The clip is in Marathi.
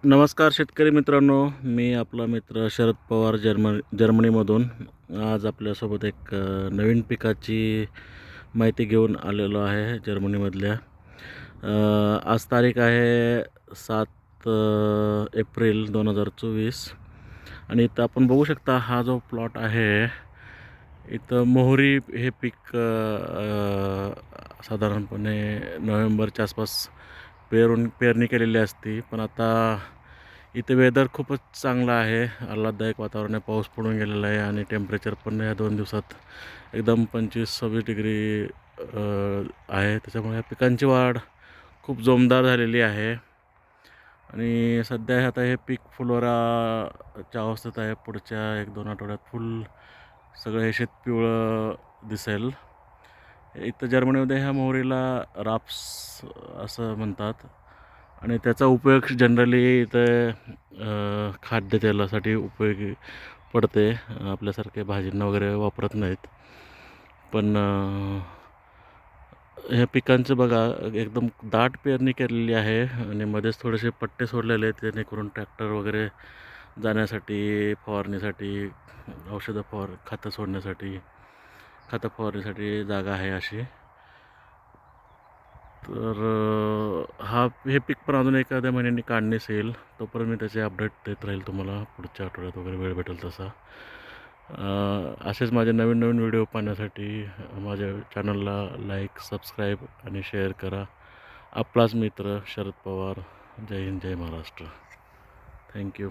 नमस्कार शेतकरी मित्रांनो, मी आपला मित्र शरद पवार जर्मनीमधून आज आपल्यासोबत एक नवीन पिकाची माहिती घेऊन आलेलो आहे जर्मनीमधल्या. आज तारीख आहे 7 एप्रिल 2024 आणि इथं आपण बघू शकता हा जो प्लॉट आहे, इथं मोहरी हे पीक साधारणपणे नोव्हेंबरच्या आसपास पेरणी केलेली असते. पण आता इथे वेदर खूपच चांगलं आहे, आल्हाददायक वातावरण आहे, पाऊस पडून गेलेला आहे आणि टेम्परेचर पण या 2 दिवसात एकदम 25-26 डिग्री आहे. त्याच्यामुळे या पिकांची वाढ खूप जोमदार झालेली आहे आणि सध्या आता हे पीक फुलोराच्या अवस्थेत आहे. पुढच्या 1-2 आठवड्यात फुल सगळं हे शेत पिवळं दिसेल. इथं जर्मनीमध्ये ह्या मोहरीला राप्स असं म्हणतात आणि त्याचा उपयोग जनरली इथं खाद्यतेलासाठी उपयोगी पडते. आपल्यासारखे भाजींना वगैरे वापरत नाहीत. पण ह्या पिकांचं बघा, एकदम दाट पेरणी केलेली आहे आणि मध्येच थोडेसे पट्टे सोडलेले आहेत, जेणेकरून ट्रॅक्टर वगैरे जाण्यासाठी, फवारणीसाठी, खतं सोडण्यासाठी, खतं फवारणीसाठी जागा आहे अशी. तर हे पीक पण अजून एखाद्या महिन्यानी काढणीस येईल. तोपर्यंत मी त्याचे अपडेट देत राहील तुम्हाला, पुढच्या आठवड्यात वगैरे वेळ भेटेल तसा. असेच माझे नवीन नवीन व्हिडिओ पाहण्यासाठी माझ्या चॅनलला लाईक, सबस्क्राईब आणि शेअर करा. आपलाच मित्र शरद पवार. जय हिंद, जय महाराष्ट्र. थँक्यू.